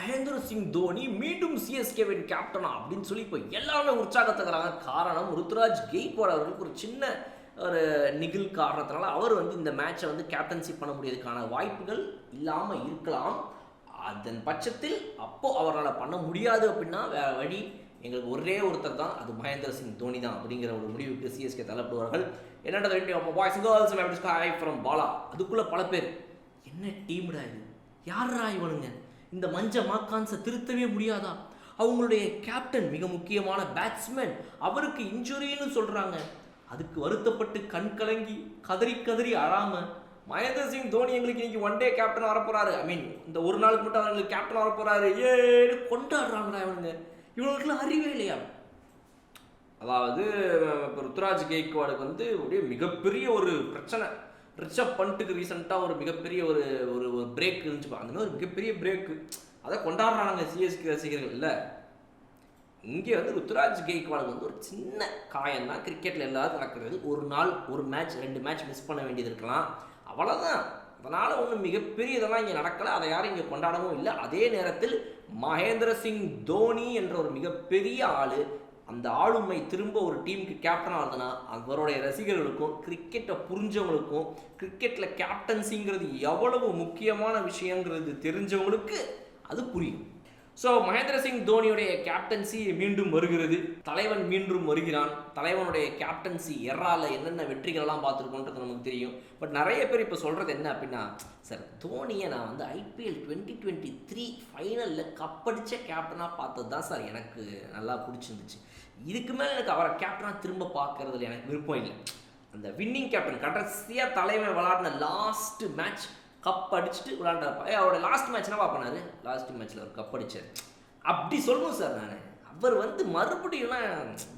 மகேந்திர சிங் தோனி மீண்டும் சிஎஸ்கேவின் கேப்டனா அப்படின்னு சொல்லி இப்போ எல்லாருமே உற்சாகத்துக்கிறாங்க. காரணம் ருத்துராஜ் கெய்க்வாட் அவர்களுக்கு ஒரு சின்ன ஒரு நிகழ் காரணத்தினால அவர் வந்து இந்த மேட்சை வந்து கேப்டன்சி பண்ண முடியாதுக்கான வாய்ப்புகள் இல்லாமல் இருக்கலாம். அதன் பட்சத்தில் அப்போது அவரால் பண்ண முடியாது அப்படின்னா வேறு வழி எங்களுக்கு ஒரே ஒருத்தர் தான், அது மகேந்திர சிங் தோனி தான் அப்படிங்கிற ஒரு முடிவுக்கு சிஎஸ்கே தள்ளப்படுவார்கள். என்னென்ன பாய்ஸ் கேர்ள்ஸ் ஃப்ரம் பாலா. அதுக்குள்ளே பல பேர் என்ன டீம்டா இது, யாரா இவனுங்க, இந்த மஞ்ச மாக்கான்ஸை திருத்தவே முடியாதா, அவங்களுடைய கேப்டன் மிக முக்கியமான பேட்ஸ்மேன் அவருக்கு இன்ஜுரின்னு சொல்கிறாங்க. அதுக்கு வருத்தப்பட்டு கண் கலங்கி கதறி கதறி அழாம மகேந்திர சிங் தோனி எங்களுக்கு இன்னைக்கு ஒன் டே கேப்டன் வரப்போறாரு, ஐ மீன் இந்த ஒரு நாளுக்கு மட்டும் அவங்களுக்கு கேப்டன் வரப்போறாரு ஏன்னு கொண்டாடுறாங்களா இவனுங்க. இவங்களுக்குலாம் அறிவே இல்லையா? அதாவது இப்போ ருத்துராஜ் கெய்க்வாடுக்கு வந்து அப்படியே மிகப்பெரிய ஒரு பிரச்சனை. ரிஷப் பண்ட்டுக்கு ரீசெண்டாக ஒரு மிகப்பெரிய ஒரு ஒரு பிரேக் இருந்துச்சுப்பா, அந்த மாதிரி ஒரு மிகப்பெரிய பிரேக்கு, அதை கொண்டாடுறாங்க சிஎஸ்கே ரசிகர்கள். இல்லை, இங்கே வந்து ருத்துராஜ் கெய்க்வாடுக்கு வந்து ஒரு சின்ன காயம் தான், கிரிக்கெட்டில் எல்லாரும் நடக்கிறது. ஒரு நாள் ஒரு மேட்ச் 2 மேட்ச் மிஸ் பண்ண வேண்டியது இருக்கலாம், அவ்வளோதான். அதனால் ஒன்றும் மிகப்பெரிய இதெல்லாம் இங்கே நடக்கலை, அதை யாரும் இங்கே கொண்டாடவும் இல்லை. அதே நேரத்தில் மகேந்திர சிங் தோனி என்ற ஒரு மிகப்பெரிய ஆள், அந்த ஆளுமை திரும்ப ஒரு டீமுக்கு கேப்டனாக இருந்ததுன்னா அவருடைய ரசிகர்களுக்கும் கிரிக்கெட்டை புரிஞ்சவங்களுக்கும் கிரிக்கெட்டில் கேப்டன்சிங்கிறது எவ்வளவு முக்கியமான விஷயங்கிறது தெரிஞ்சவங்களுக்கு அது புரியும். ஸோ மகேந்திர சிங் தோனியுடைய கேப்டன்சி மீண்டும் வருகிறது, தலைவன் மீண்டும் வருகிறான். தலைவனுடைய கேப்டன்சி எறால என்னென்ன வெற்றிகளெல்லாம் பார்த்துருக்கோன்றது நமக்கு தெரியும். பட் நிறைய பேர் இப்போ சொல்கிறது என்ன அப்படின்னா, சார் தோனியை நான் வந்து IPL 2023 ஃபைனலில் கப்படிச்ச கேப்டனாக பார்த்தது தான் சார் எனக்கு நல்லா பிடிச்சிருந்துச்சு, இதுக்கு மேலே எனக்கு அவரை கேப்டனாக திரும்ப பார்க்கறதுல எனக்கு விருப்பம் இல்லை. அந்த வின்னிங் கேப்டன் கடைசியாக தலைவன் விளாடின லாஸ்ட் மேட்ச் கப் அடிச்சுட்டு விளாண்டாப்பா, அவரோட லாஸ்ட் மேட்ச்னா பார்ப்பனாரு, லாஸ்ட் மேட்ச்சில் ஒரு கப் அடிச்சார் அப்படி சொல்லணும் சார். நான் அவர் வந்து மறுபடியும்லாம்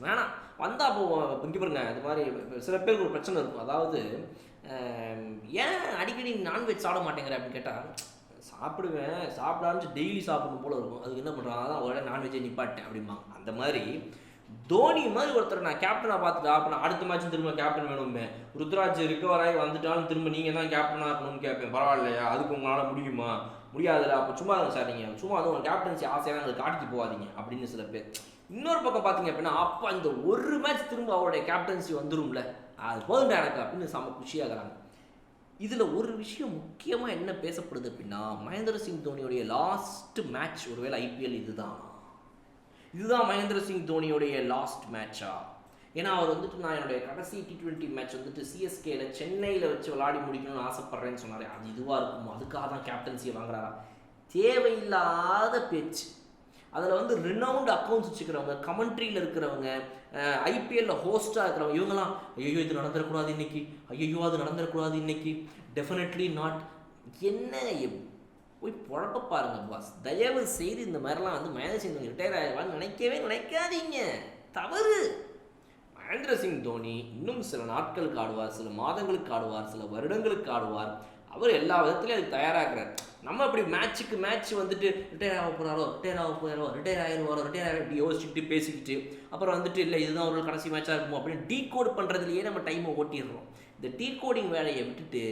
வேணாம் வந்தால் அப்போ இங்கே பாருங்க, அது மாதிரி சில பேருக்கு ஒரு பிரச்சனை இருக்கும். அதாவது ஏன் அடிக்கடி நான்வெஜ் சாப்பிட மாட்டேங்கிற அப்படின்னு கேட்டால், சாப்பிடுவேன், சாப்பிடாமச்சு டெய்லி சாப்பிடணும் போல இருக்கும், அதுக்கு என்ன பண்ணுறாங்க, அதான் ஒரே நான்வெஜ்ஜை நிப்பாட்டேன் அப்படிம்பாங்க. அந்த மாதிரி தோனி மாதிரி ஒருத்தர் நான் கேப்டனாக பார்த்துட்டு அப்புறம் அடுத்த மேட்ச்சும் திரும்ப கேப்டன் வேணுமே, ருத்ராஜ் ரிகவர் ஆகி வந்துட்டாலும் திரும்ப நீங்கள் தான் கேப்டனாக இருக்கணும்னு கேட்பேன். பரவாயில்லையா, அதுக்கு உங்களால் முடியுமா? முடியாதுல்ல, அப்போ சும்மா சார் நீங்கள் சும்மா அது உங்கள் கேப்டன்சி ஆசையாக எங்களுக்கு காட்டிட்டு போகாதீங்க அப்படின்னு சில பேர். இன்னொரு பக்கம் பார்த்தீங்க அப்படின்னா, அப்போ அந்த ஒரு மேட்ச் திரும்ப அவருடைய கேப்டன்சி வந்துடும்ல, அது போதுண்டா எனக்கு அப்படின்னு செம்ம குஷியாகிறாங்க. இதில் ஒரு விஷயம் முக்கியமாக என்ன பேசப்படுது அப்படின்னா, மகேந்திர சிங் தோனியுடைய லாஸ்ட் மேட்ச் ஒருவேளை IPL இதுதான் மகேந்திர சிங் தோனியோடைய லாஸ்ட் மேட்சா? ஏன்னா அவர் வந்துட்டு நான் என்னுடைய கடைசி T20 மேட்ச் வந்துட்டு சிஎஸ்கேல சென்னையில் வச்சு விளையாடி முடிக்கணும்னு ஆசைப்பட்றேன்னு சொன்னார். அது இதுவாக இருக்குமோ, அதுக்காக தான் கேப்டன்சியை வாங்குறாரா? தேவையில்லாத பேச்சு. அதில் வந்து ரினவுண்ட் அக்கௌண்ட்ஸ் வச்சுக்கிறவங்க, கமெண்ட்ரியில் இருக்கிறவங்க, IPL ஹோஸ்ட்டாக இருக்கிறவங்க, இவங்களாம் ஐயோ இது நடந்துடக்கூடாது இன்னைக்கு, ஐயோ அது நடந்துடக்கூடாது இன்னைக்கு, டெஃபினெட்லி நாட். என்ன போய் பொழப்ப பாருங்க பாஸ், தயவு செய்து இந்த மாதிரிலாம் வந்து மகேந்திர சிங் தோனி ரிட்டையர் ஆகிடுவான்னு நினைக்காதீங்க, தவறு. மகேந்திர சிங் தோனி இன்னும் சில நாட்களுக்கு ஆடுவார், சில மாதங்களுக்கு ஆடுவார், சில வருடங்களுக்கு ஆடுவார். அவர் எல்லா விதத்துலையும் அதுக்கு தயாராகிறார். நம்ம அப்படி மேட்சுக்கு மேட்ச் வந்துட்டு ரிட்டையர் ஆக போகிறாரோ, ரிட்டையர் ஆகிடுவாரோ இப்படி யோசிச்சுக்கிட்டு பேசிக்கிட்டு அப்புறம் வந்துட்டு இல்லை இதுதான் ஒரு கடைசி மேட்சாக இருக்குமோ அப்படின்னு டீகோட் பண்ணுறதுலையே நம்ம டைமை ஓட்டிடுறோம். இந்த டீகோடிங் வேலையை விட்டுட்டு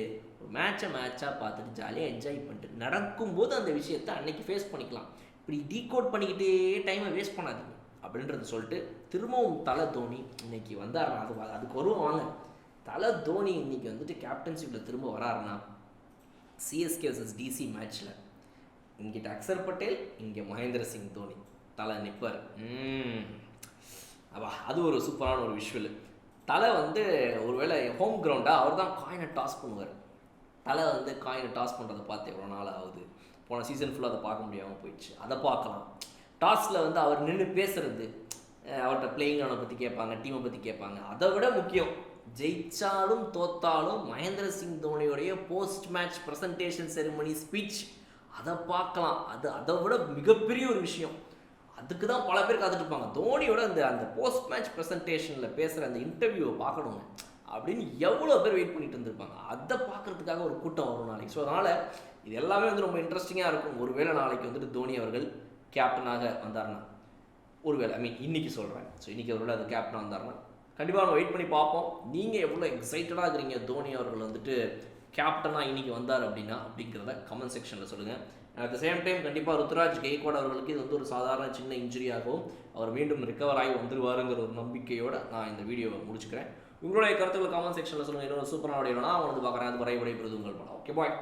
மேட்சாக பார்த்துட்டு ஜாலியாக என்ஜாய் பண்ணிட்டு நடக்கும்போது அந்த விஷயத்தை அன்னைக்கு ஃபேஸ் பண்ணிக்கலாம். இப்படி டீகோட் பண்ணிக்கிட்டே டைமை வேஸ்ட் பண்ணாதீங்க அப்படின்றத சொல்லிட்டு திரும்பவும் தலை தோனி இன்னைக்கு வந்தாருன்னா அதுக்கு வருவோம் வாங்க. தலை தோனி இன்னைக்கு வந்துட்டு கேப்டன்ஷிப்பில் திரும்ப வராருன்னா CSK vs DC மேட்ச்சில் இங்கிட்ட அக்சர் பட்டேல், இங்கே மகேந்திர சிங் தோனி தலை நிற்பார். அது ஒரு சூப்பரான ஒரு விஷுவல். தலை வந்து ஒருவேளை ஹோம் கிரவுண்டாக அவர் தான் காயினை டாஸ் பண்ணுவார். தலை வந்து காயினை டாஸ் பண்ணுறதை பார்த்து எவ்வளோ நாள் ஆகுது, போன சீசன் ஃபுல்லாக அதை பார்க்க முடியாமல் போயிடுச்சு. அதை பார்க்கலாம். டாஸில் வந்து அவர் நின்று பேசுகிறது, அவர்கிட்ட பிளேயிங் அவனை பற்றி கேட்பாங்க, டீமை பற்றி கேட்பாங்க. அதை விட முக்கியம், ஜெயிச்சாலும் தோத்தாலும் மகேந்திர சிங் தோனியோடைய post match presentation ceremony speech அதை பார்க்கலாம். அதை விட மிகப்பெரிய ஒரு விஷயம். அதுக்கு தான் பல பேர் காத்துட்டு இருப்பாங்க. தோனியோட அந்த போஸ்ட் மேட்ச் ப்ரெசன்டேஷனில் பேசுகிற அந்த இன்டர்வியூவை பார்க்கணுங்க அப்படின்னு எவ்வளோ பேர் வெயிட் பண்ணிட்டு இருந்திருப்பாங்க. அதை பார்க்குறதுக்காக ஒரு கூட்டம் வரும் நாளைக்கு. ஸோ அதனால் இது எல்லாமே வந்து ரொம்ப இன்ட்ரெஸ்டிங்காக இருக்கும். ஒருவேளை நாளைக்கு வந்துட்டு தோனி அவர்கள் கேப்டனாக வந்தார்னா, ஒருவேளை இன்றைக்கி சொல்கிறேன், ஸோ இன்றைக்கி ஒருவேளை அது கேப்டனாக வந்தார்னா கண்டிப்பாக நம்ம வெயிட் பண்ணி பார்ப்போம். நீங்கள் எவ்வளோ எக்ஸைட்டடாக இருக்கிறீங்க தோனி அவர்கள் வந்துட்டு கேப்டனாக இன்றைக்கி வந்தார் அப்படிங்கிறத கமெண்ட் செக்ஷனில் சொல்லுங்கள். அட் த சேம் டைம் கண்டிப்பாக ருத்ராஜ் கெய்க்வாட் அவர்களுக்கு இது வந்து ஒரு சாதாரண சின்ன இன்ஜுரியாகவும் அவர் மீண்டும் ரிகவர் ஆகி வந்துருவாருங்கிற ஒரு நம்பிக்கையோடு நான் இந்த வீடியோவை முடிச்சுக்கிறேன். உங்களுடைய கருத்துக்கள் கமெண்ட் செக்ஷனில் சொல்லுங்கள். இன்னொரு சூப்பரான வீடியோனா அவன் வந்து பார்க்குறேன். அது வரை விடைபெறுது உங்கள் படம். Okay bye.